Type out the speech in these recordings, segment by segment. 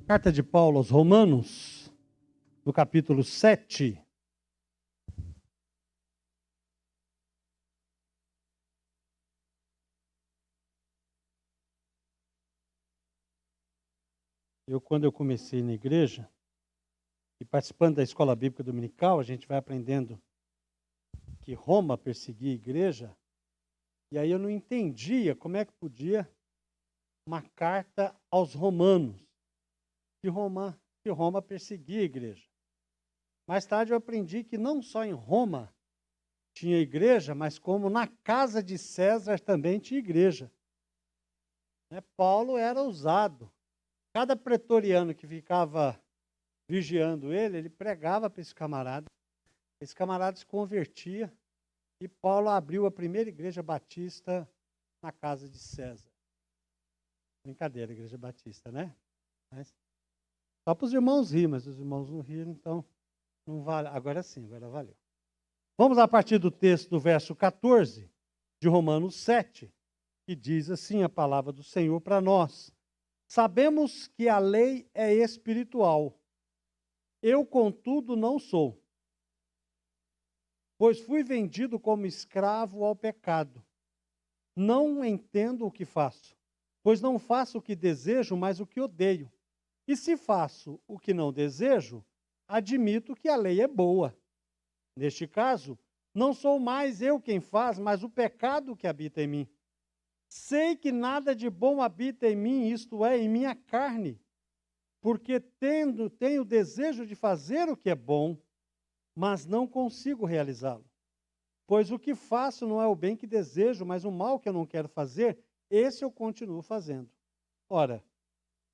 Carta de Paulo aos Romanos, no capítulo 7. Quando eu comecei na igreja, e participando da escola bíblica dominical, a gente vai aprendendo que Roma perseguia a igreja, e aí eu não entendia como é que podia uma carta aos romanos, que Roma perseguia a igreja. Mais tarde eu aprendi que não só em Roma tinha igreja, mas como na casa de César também tinha igreja. Paulo era ousado. Cada pretoriano que ficava vigiando ele pregava para esse camarada. Esse camarada se convertia e Paulo abriu a primeira igreja batista na casa de César. Brincadeira, igreja batista, né? Mas, só para os irmãos rir, mas os irmãos não riram, então não vale. Agora sim, agora valeu. Vamos a partir do texto do verso 14 de Romanos 7, que diz assim a palavra do Senhor para nós. Sabemos que a lei é espiritual. Eu, contudo, não sou, pois fui vendido como escravo ao pecado. Não entendo o que faço, pois não faço o que desejo, mas o que odeio. E se faço o que não desejo, admito que a lei é boa. Neste caso, não sou mais eu quem faz, mas o pecado que habita em mim. Sei que nada de bom habita em mim, isto é, em minha carne, porque tenho desejo de fazer o que é bom, mas não consigo realizá-lo. Pois o que faço não é o bem que desejo, mas o mal que eu não quero fazer, esse eu continuo fazendo. Ora,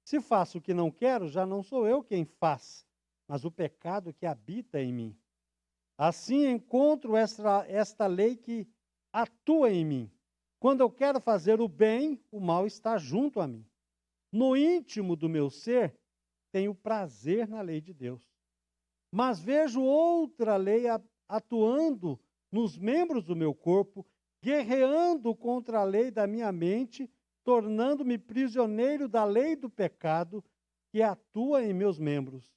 se faço o que não quero, já não sou eu quem faz, mas o pecado que habita em mim. Assim encontro esta lei que atua em mim. Quando eu quero fazer o bem, o mal está junto a mim. No íntimo do meu ser, tenho prazer na lei de Deus. Mas vejo outra lei atuando nos membros do meu corpo, guerreando contra a lei da minha mente, tornando-me prisioneiro da lei do pecado que atua em meus membros.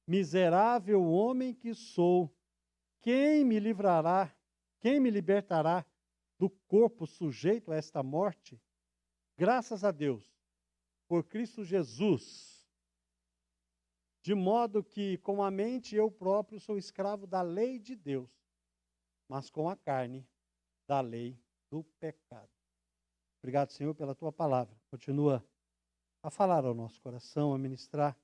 Miserável homem que sou, quem me livrará, quem me libertará do corpo sujeito a esta morte? Graças a Deus, por Cristo Jesus. De modo que, com a mente, eu próprio sou escravo da lei de Deus, mas com a carne, da lei do pecado. Obrigado, Senhor, pela tua palavra. Continua a falar ao nosso coração, a ministrar,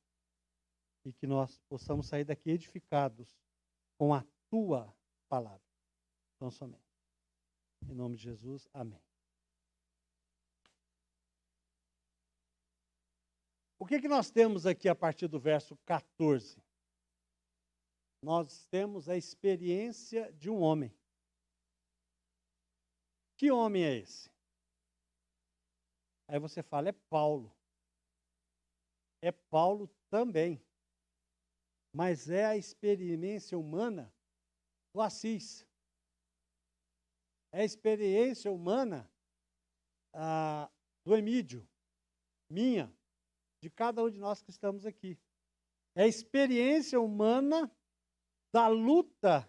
e que nós possamos sair daqui edificados com a tua palavra. Então, somente. Em nome de Jesus, amém. O que nós temos aqui a partir do verso 14? Nós temos a experiência de um homem. Que homem é esse? Aí você fala, é Paulo. É Paulo também. Mas é a experiência humana do Assis. É a experiência humana do Emídio, minha, de cada um de nós que estamos aqui. É a experiência humana da luta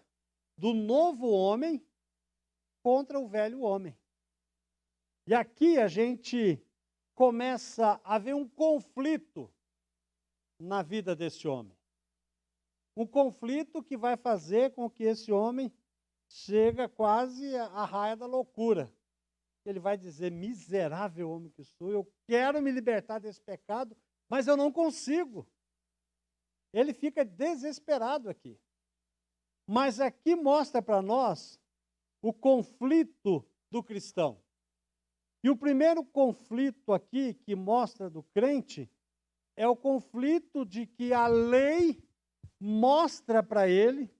do novo homem contra o velho homem. E aqui a gente começa a ver um conflito na vida desse homem. Um conflito que vai fazer com que esse homem chega quase à raia da loucura. Ele vai dizer, miserável homem que sou, eu quero me libertar desse pecado, mas eu não consigo. Ele fica desesperado aqui. Mas aqui mostra para nós o conflito do cristão. E o primeiro conflito aqui que mostra do crente é o conflito de que a lei mostra para ele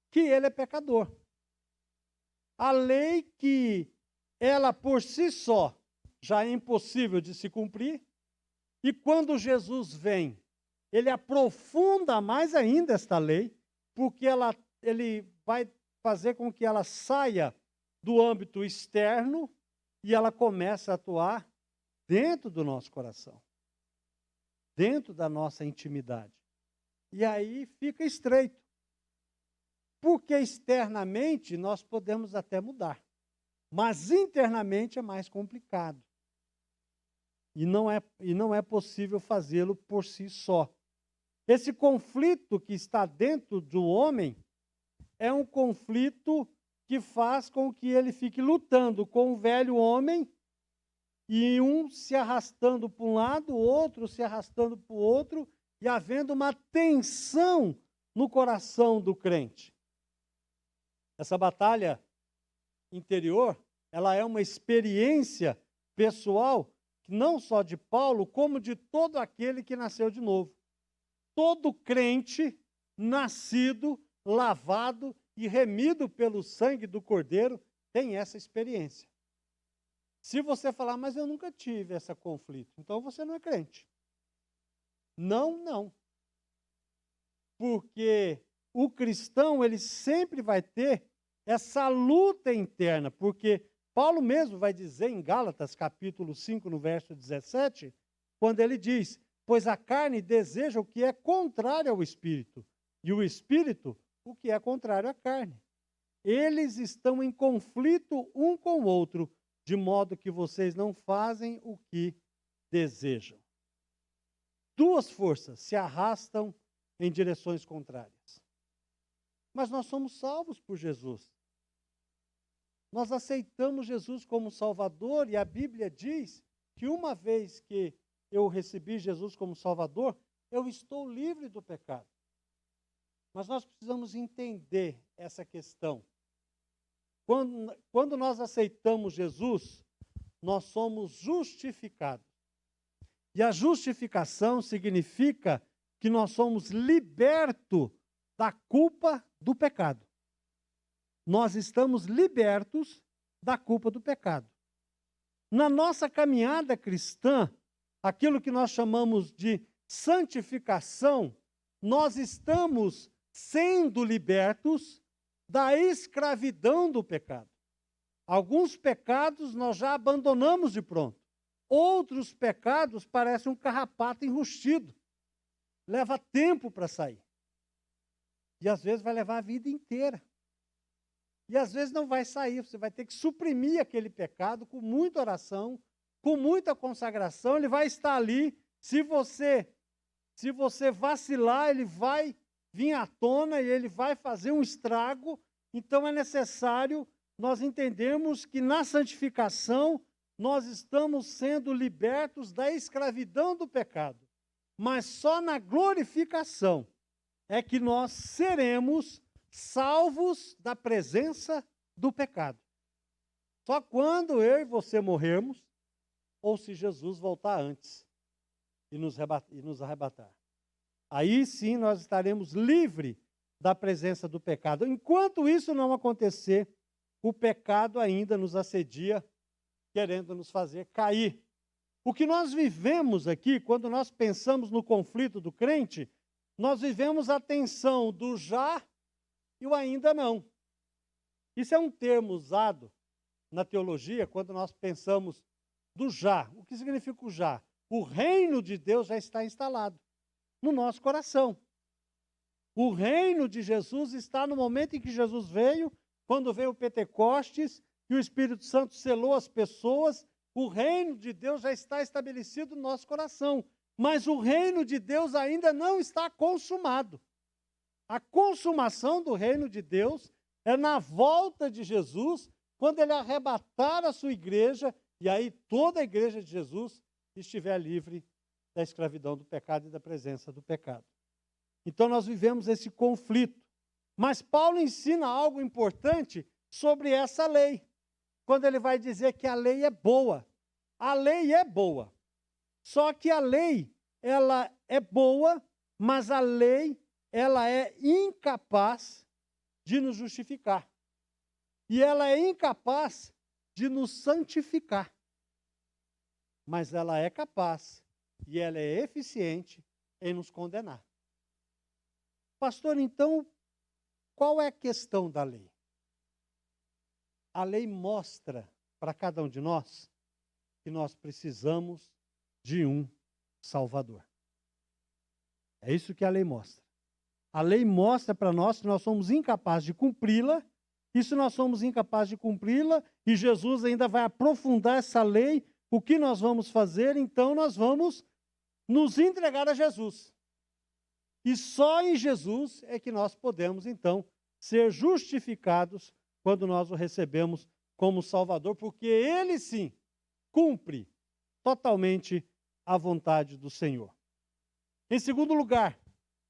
que ele é pecador. A lei que ela por si só já é impossível de se cumprir, e quando Jesus vem, ele aprofunda mais ainda esta lei, porque ele vai fazer com que ela saia do âmbito externo e ela comece a atuar dentro do nosso coração. dentro da nossa intimidade. E aí fica estreito. Porque externamente nós podemos até mudar, mas internamente é mais complicado. E não é possível fazê-lo por si só. Esse conflito que está dentro do homem é um conflito que faz com que ele fique lutando com o velho homem, e um se arrastando para um lado, o outro se arrastando para o outro, e havendo uma tensão no coração do crente. Essa batalha interior, ela é uma experiência pessoal, não só de Paulo, como de todo aquele que nasceu de novo. Todo crente nascido, lavado e remido pelo sangue do Cordeiro tem essa experiência. Se você falar, mas eu nunca tive esse conflito, então você não é crente. Não. Porque o cristão, ele sempre vai ter essa luta interna, porque Paulo mesmo vai dizer em Gálatas, capítulo 5, no verso 17, quando ele diz, pois a carne deseja o que é contrário ao espírito, e o espírito o que é contrário à carne. Eles estão em conflito um com o outro, de modo que vocês não fazem o que desejam. Duas forças se arrastam em direções contrárias. Mas nós somos salvos por Jesus. Nós aceitamos Jesus como Salvador, e a Bíblia diz que uma vez que eu recebi Jesus como Salvador, eu estou livre do pecado. Mas nós precisamos entender essa questão. Quando nós aceitamos Jesus, nós somos justificados. E a justificação significa que nós somos libertos da culpa do pecado. Nós estamos libertos da culpa do pecado. Na nossa caminhada cristã, aquilo que nós chamamos de santificação, nós estamos sendo libertos da escravidão do pecado. Alguns pecados nós já abandonamos de pronto. Outros pecados parecem um carrapato enrustido. Leva tempo para sair. E às vezes vai levar a vida inteira. E às vezes não vai sair, você vai ter que suprimir aquele pecado com muita oração, com muita consagração, ele vai estar ali. Se você vacilar, ele vai vir à tona e ele vai fazer um estrago. Então é necessário nós entendermos que na santificação nós estamos sendo libertos da escravidão do pecado. Mas só na glorificação é que nós seremos salvos da presença do pecado. Só quando eu e você morrermos, ou se Jesus voltar antes e nos arrebatar. Aí sim nós estaremos livres da presença do pecado. Enquanto isso não acontecer, o pecado ainda nos assedia, querendo nos fazer cair. O que nós vivemos aqui, quando nós pensamos no conflito do crente, nós vivemos a tensão do já e o ainda não. Isso é um termo usado na teologia quando nós pensamos do já. O que significa o já? O reino de Deus já está instalado no nosso coração. O reino de Jesus está no momento em que Jesus veio, quando veio o Pentecostes, e o Espírito Santo selou as pessoas. O reino de Deus já está estabelecido no nosso coração. Mas o reino de Deus ainda não está consumado. A consumação do reino de Deus é na volta de Jesus, quando ele arrebatar a sua igreja, e aí toda a igreja de Jesus estiver livre da escravidão do pecado e da presença do pecado. Então nós vivemos esse conflito. Mas Paulo ensina algo importante sobre essa lei, quando ele vai dizer que a lei é boa. A lei é boa. Só que a lei, ela é boa, mas a lei, ela é incapaz de nos justificar. E ela é incapaz de nos santificar. Mas ela é capaz e ela é eficiente em nos condenar. Pastor, então, qual é a questão da lei? A lei mostra para cada um de nós que nós precisamos de um Salvador. É isso que a lei mostra. A lei mostra para nós que nós somos incapazes de cumpri-la, e se nós somos incapazes de cumpri-la, e Jesus ainda vai aprofundar essa lei, o que nós vamos fazer? Então nós vamos nos entregar a Jesus. E só em Jesus é que nós podemos, então, ser justificados quando nós o recebemos como Salvador, porque Ele sim cumpre totalmente a vontade do Senhor. Em segundo lugar,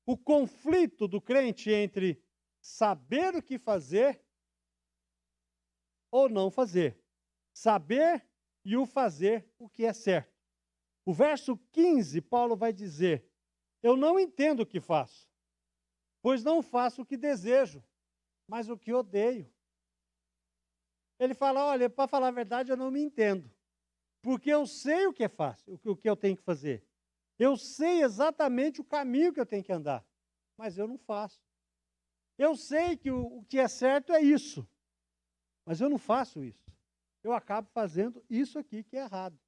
o conflito do crente entre saber o que fazer ou não fazer. Saber e o fazer o que é certo. O verso 15, Paulo vai dizer: eu não entendo o que faço, pois não faço o que desejo, mas o que odeio. Ele fala, olha, para falar a verdade, eu não me entendo, porque eu sei o que é fácil, o que eu tenho que fazer. Eu sei exatamente o caminho que eu tenho que andar, mas eu não faço. Eu sei que o que é certo é isso, mas eu não faço isso. Eu acabo fazendo isso aqui que é errado.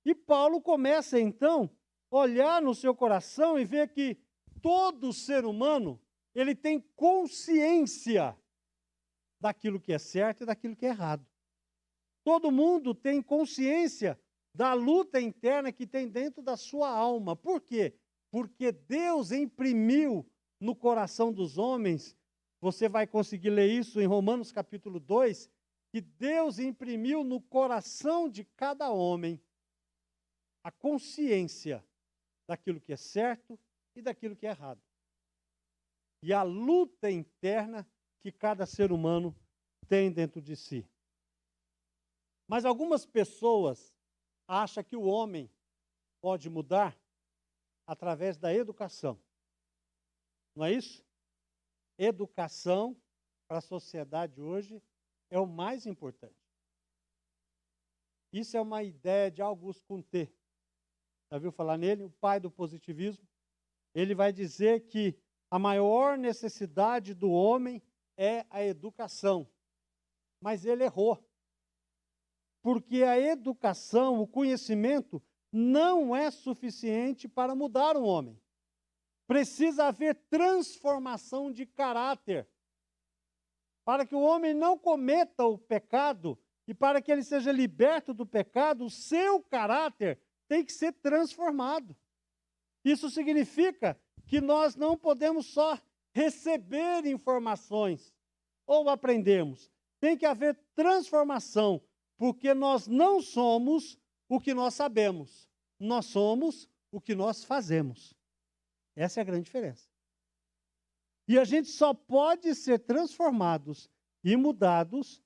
E Paulo começa, então, a olhar no seu coração e ver que todo ser humano, ele tem consciência daquilo que é certo e daquilo que é errado. Todo mundo tem consciência da luta interna que tem dentro da sua alma. Por quê? Porque Deus imprimiu no coração dos homens, você vai conseguir ler isso em Romanos capítulo 2, que Deus imprimiu no coração de cada homem a consciência daquilo que é certo e daquilo que é errado. E a luta interna que cada ser humano tem dentro de si. Mas algumas pessoas acham que o homem pode mudar através da educação. Não é isso? Educação para a sociedade hoje é o mais importante. Isso é uma ideia de Auguste Comte. Já viu falar nele? O pai do positivismo. Ele vai dizer que a maior necessidade do homem é a educação. Mas ele errou. Porque a educação, o conhecimento, não é suficiente para mudar um homem. Precisa haver transformação de caráter. Para que o homem não cometa o pecado e para que ele seja liberto do pecado, o seu caráter tem que ser transformado. Isso significa que nós não podemos só receber informações ou aprendermos. Tem que haver transformação, porque nós não somos o que nós sabemos. Nós somos o que nós fazemos. Essa é a grande diferença. E a gente só pode ser transformados e mudados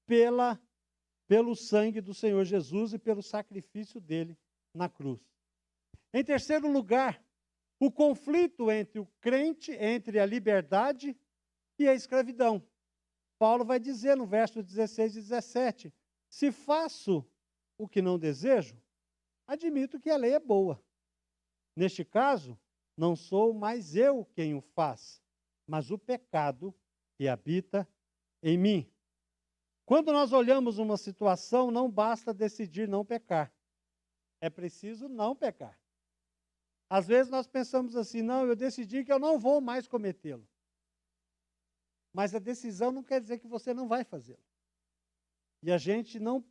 pelo sangue do Senhor Jesus e pelo sacrifício dele na cruz. Em terceiro lugar, o conflito entre o crente, entre a liberdade e a escravidão. Paulo vai dizer no verso 16 e 17, se faço o que não desejo, admito que a lei é boa. Neste caso, não sou mais eu quem o faz, mas o pecado que habita em mim. Quando nós olhamos uma situação, não basta decidir não pecar. É preciso não pecar. Às vezes nós pensamos assim, não, eu decidi que eu não vou mais cometê-lo. Mas a decisão não quer dizer que você não vai fazê-lo. E a gente não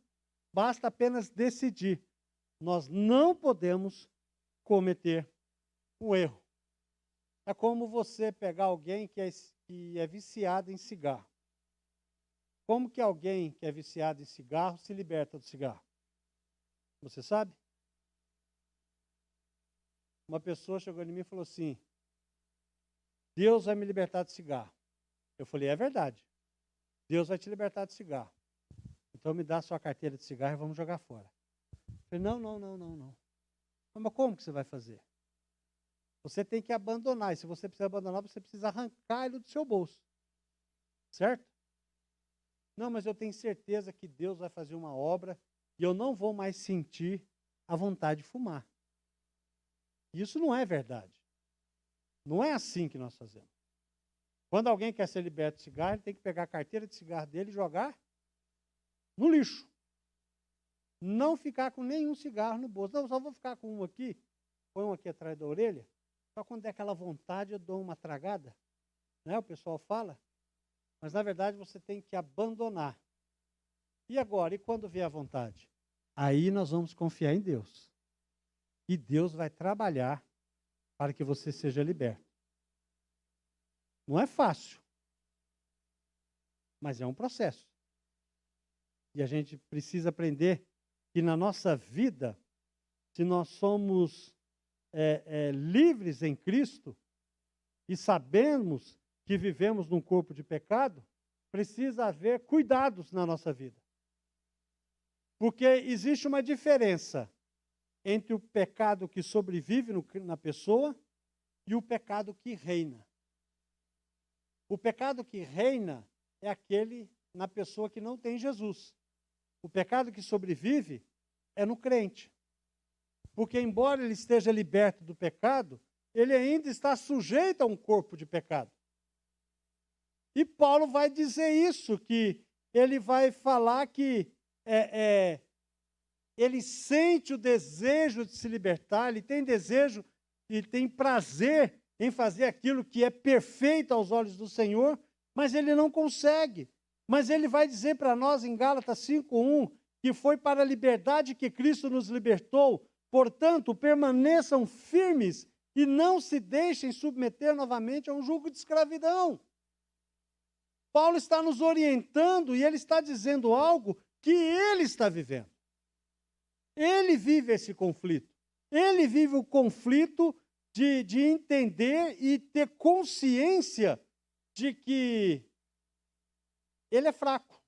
basta apenas decidir. Nós não podemos cometer um erro. É como você pegar alguém que é viciado em cigarro. Como que alguém que é viciado em cigarro se liberta do cigarro? Você sabe? Uma pessoa chegou em mim e falou assim, Deus vai me libertar do cigarro. Eu falei, é verdade. Deus vai te libertar do cigarro. Então me dá a sua carteira de cigarro e vamos jogar fora. Eu falei, não. Mas como que você vai fazer? Você tem que abandonar. E se você precisa abandonar, você precisa arrancar ele do seu bolso. Certo? Não, mas eu tenho certeza que Deus vai fazer uma obra e eu não vou mais sentir a vontade de fumar. Isso não é verdade. Não é assim que nós fazemos. Quando alguém quer ser liberto de cigarro, ele tem que pegar a carteira de cigarro dele e jogar no lixo. Não ficar com nenhum cigarro no bolso. Não, só vou ficar com um aqui. Põe um aqui atrás da orelha. Só quando der aquela vontade eu dou uma tragada, né? O pessoal fala. Mas, na verdade, você tem que abandonar. E agora? E quando vier a vontade? Aí nós vamos confiar em Deus. E Deus vai trabalhar para que você seja liberto. Não é fácil, mas é um processo. E a gente precisa aprender que na nossa vida, se nós somos livres em Cristo e sabemos que vivemos num corpo de pecado, precisa haver cuidados na nossa vida. Porque existe uma diferença entre o pecado que sobrevive na pessoa e o pecado que reina. O pecado que reina é aquele na pessoa que não tem Jesus. O pecado que sobrevive é no crente. Porque, embora ele esteja liberto do pecado, ele ainda está sujeito a um corpo de pecado. E Paulo vai dizer isso, que ele vai falar que ele sente o desejo de se libertar, ele tem desejo, ele tem prazer em fazer aquilo que é perfeito aos olhos do Senhor, mas ele não consegue. Mas ele vai dizer para nós em Gálatas 5:1 que foi para a liberdade que Cristo nos libertou. Portanto, permaneçam firmes e não se deixem submeter novamente a um jugo de escravidão. Paulo está nos orientando e ele está dizendo algo que ele está vivendo. Ele vive esse conflito. Ele vive o conflito de entender e ter consciência de que ele é fraco.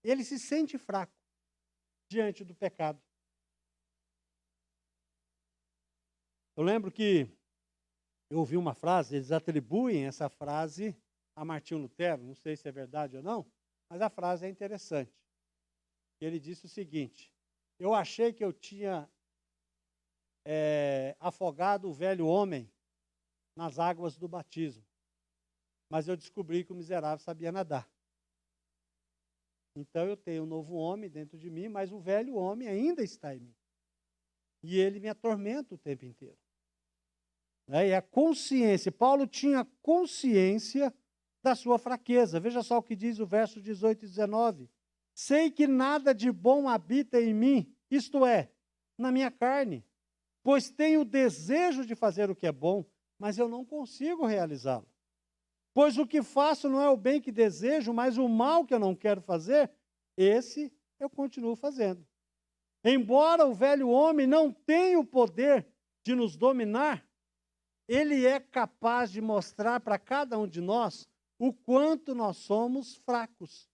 Ele se sente fraco diante do pecado. Eu lembro que eu ouvi uma frase, eles atribuem essa frase a Martinho Lutero, não sei se é verdade ou não, mas a frase é interessante. Ele disse o seguinte: eu achei que eu tinha afogado o velho homem nas águas do batismo, mas eu descobri que o miserável sabia nadar. Então eu tenho um novo homem dentro de mim, mas o velho homem ainda está em mim. E ele me atormenta o tempo inteiro. E a consciência, Paulo tinha consciência da sua fraqueza. Veja só o que diz o verso 18 e 19. Sei que nada de bom habita em mim, isto é, na minha carne, pois tenho o desejo de fazer o que é bom, mas eu não consigo realizá-lo. Pois o que faço não é o bem que desejo, mas o mal que eu não quero fazer, esse eu continuo fazendo. Embora o velho homem não tenha o poder de nos dominar, ele é capaz de mostrar para cada um de nós o quanto nós somos fracos,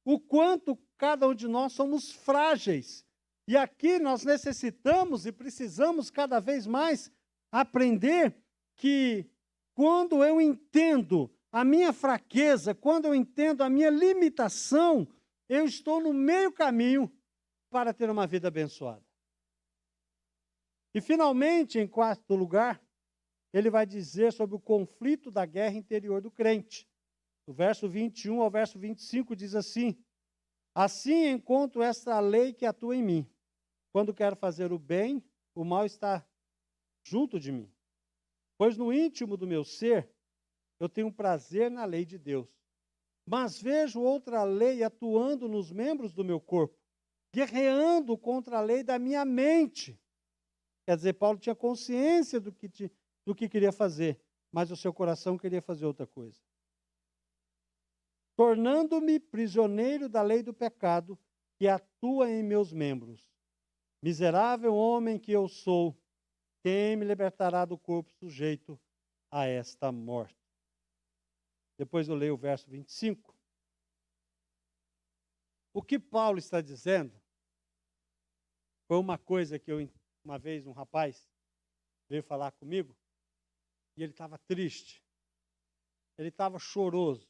o quanto cada um de nós somos frágeis. E aqui nós necessitamos e precisamos cada vez mais aprender que quando eu entendo a minha fraqueza, quando eu entendo a minha limitação, eu estou no meio caminho para ter uma vida abençoada. E finalmente, em quarto lugar, ele vai dizer sobre o conflito da guerra interior do crente. Do verso 21 ao verso 25 diz assim: assim encontro esta lei que atua em mim. Quando quero fazer o bem, o mal está junto de mim. Pois no íntimo do meu ser, eu tenho prazer na lei de Deus. Mas vejo outra lei atuando nos membros do meu corpo, guerreando contra a lei da minha mente. Quer dizer, Paulo tinha consciência do que queria fazer, mas o seu coração queria fazer outra coisa. Tornando-me prisioneiro da lei do pecado que atua em meus membros. Miserável homem que eu sou, quem me libertará do corpo sujeito a esta morte? Depois eu leio o verso 25. O que Paulo está dizendo foi uma coisa que uma vez um rapaz veio falar comigo e ele estava triste. Ele estava choroso.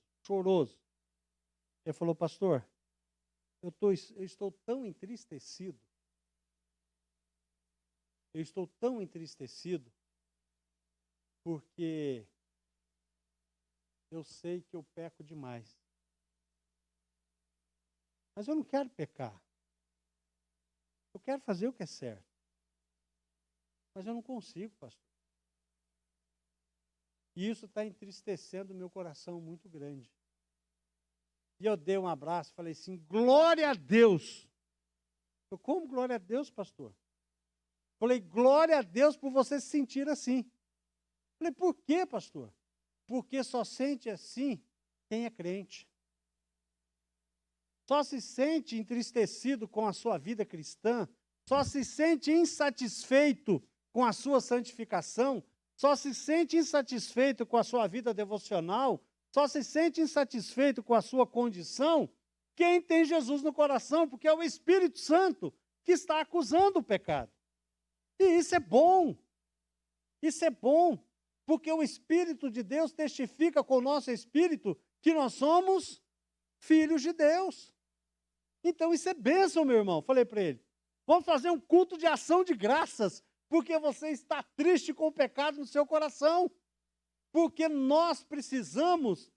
Ele falou: pastor, eu estou tão entristecido. Eu estou tão entristecido porque eu sei que eu peco demais. Mas eu não quero pecar. Eu quero fazer o que é certo. Mas eu não consigo, pastor. E isso está entristecendo o meu coração muito grande. E eu dei um abraço, falei assim, glória a Deus. Eu, como glória a Deus, pastor? Falei, glória a Deus por você se sentir assim. Falei, por quê, pastor? Porque só sente assim quem é crente. Só se sente entristecido com a sua vida cristã, só se sente insatisfeito com a sua santificação, só se sente insatisfeito com a sua vida devocional, só se sente insatisfeito com a sua condição quem tem Jesus no coração, porque é o Espírito Santo que está acusando o pecado. E isso é bom. Isso é bom, porque o Espírito de Deus testifica com o nosso espírito que nós somos filhos de Deus. Então isso é bênção, meu irmão. Falei para ele, vamos fazer um culto de ação de graças, porque você está triste com o pecado no seu coração. Porque nós precisamos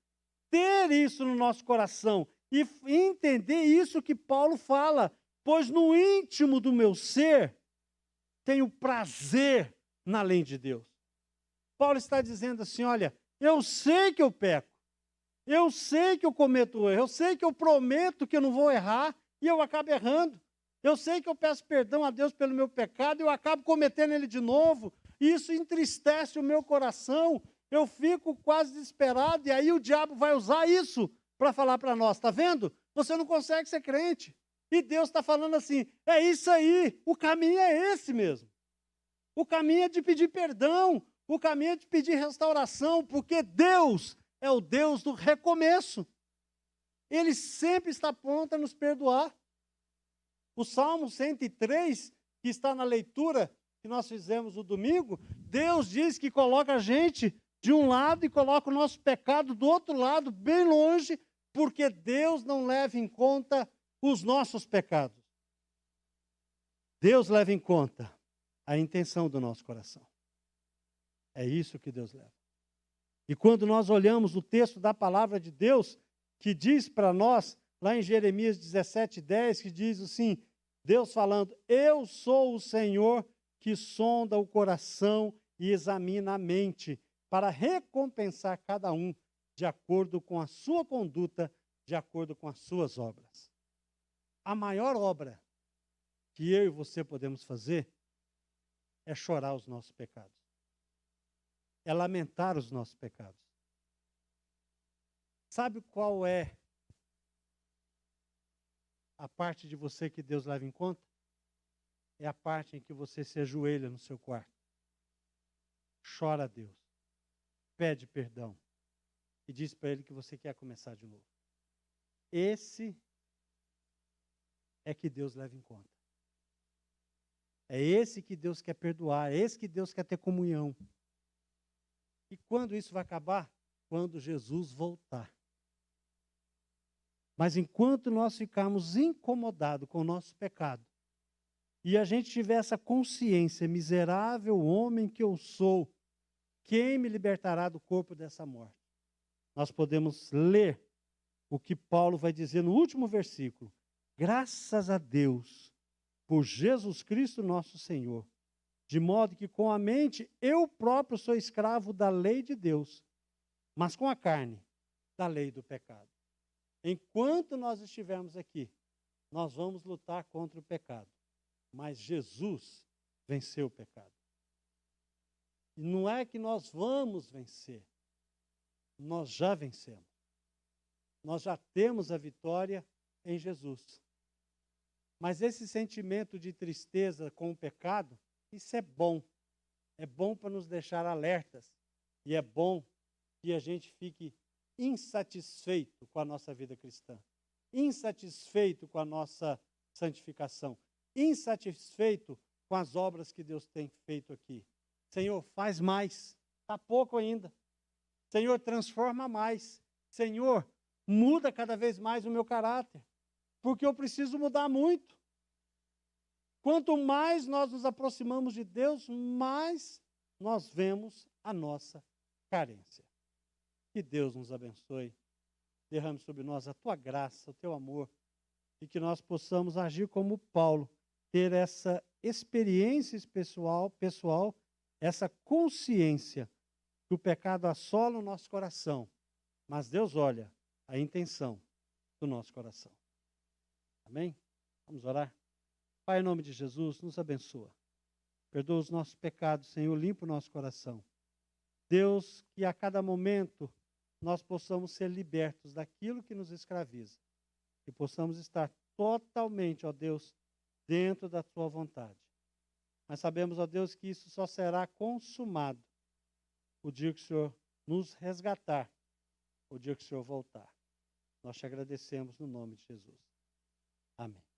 ter isso no nosso coração e entender isso que Paulo fala, pois no íntimo do meu ser tenho prazer na lei de Deus. Paulo está dizendo assim, olha, eu sei que eu peco, eu sei que eu cometo erro, eu sei que eu prometo que eu não vou errar e eu acabo errando. Eu sei que eu peço perdão a Deus pelo meu pecado e eu acabo cometendo ele de novo. E isso entristece o meu coração. Eu fico quase desesperado e aí o diabo vai usar isso para falar para nós. Está vendo? Você não consegue ser crente. E Deus está falando assim, é isso aí, o caminho é esse mesmo. O caminho é de pedir perdão, o caminho é de pedir restauração, porque Deus é o Deus do recomeço. Ele sempre está pronto a nos perdoar. O Salmo 103, que está na leitura que nós fizemos no domingo, Deus diz que coloca a gente de um lado e coloca o nosso pecado do outro lado, bem longe, porque Deus não leva em conta os nossos pecados. Deus leva em conta a intenção do nosso coração. É isso que Deus leva. E quando nós olhamos o texto da palavra de Deus, que diz para nós, lá em Jeremias 17:10, que diz assim, Deus falando, eu sou o Senhor que sonda o coração e examina a mente, para recompensar cada um de acordo com a sua conduta, de acordo com as suas obras. A maior obra que eu e você podemos fazer é chorar os nossos pecados. É lamentar os nossos pecados. Sabe qual é a parte de você que Deus leva em conta? É a parte em que você se ajoelha no seu quarto. Chora a Deus. Pede perdão. E diz para Ele que você quer começar de novo. Esse é que Deus leva em conta. É esse que Deus quer perdoar. É esse que Deus quer ter comunhão. E quando isso vai acabar? Quando Jesus voltar. Mas enquanto nós ficarmos incomodados com o nosso pecado, e a gente tiver essa consciência, miserável homem que eu sou, quem me libertará do corpo dessa morte? Nós podemos ler o que Paulo vai dizer no último versículo. Graças a Deus, por Jesus Cristo nosso Senhor, de modo que com a mente eu próprio sou escravo da lei de Deus, mas com a carne, da lei do pecado. Enquanto nós estivermos aqui, nós vamos lutar contra o pecado. Mas Jesus venceu o pecado. E não é que nós vamos vencer. Nós já vencemos. Nós já temos a vitória em Jesus. Mas esse sentimento de tristeza com o pecado, isso é bom. É bom para nos deixar alertas. E é bom que a gente fique insatisfeito com a nossa vida cristã. Insatisfeito com a nossa santificação. Insatisfeito com as obras que Deus tem feito aqui. Senhor, faz mais. Está pouco ainda. Senhor, transforma mais. Senhor, muda cada vez mais o meu caráter. Porque eu preciso mudar muito. Quanto mais nós nos aproximamos de Deus, mais nós vemos a nossa carência. Que Deus nos abençoe. Derrame sobre nós a tua graça, o teu amor. E que nós possamos agir como Paulo. Ter essa experiência pessoal, essa consciência que o pecado assola o nosso coração. Mas Deus olha a intenção do nosso coração. Amém? Vamos orar? Pai, em nome de Jesus, nos abençoa. Perdoa os nossos pecados, Senhor, limpa o nosso coração. Deus, que a cada momento nós possamos ser libertos daquilo que nos escraviza. E possamos estar totalmente, ó Deus, dentro da tua vontade. Mas sabemos, ó Deus, que isso só será consumado o dia que o Senhor nos resgatar, o dia que o Senhor voltar. Nós te agradecemos no nome de Jesus. Amém.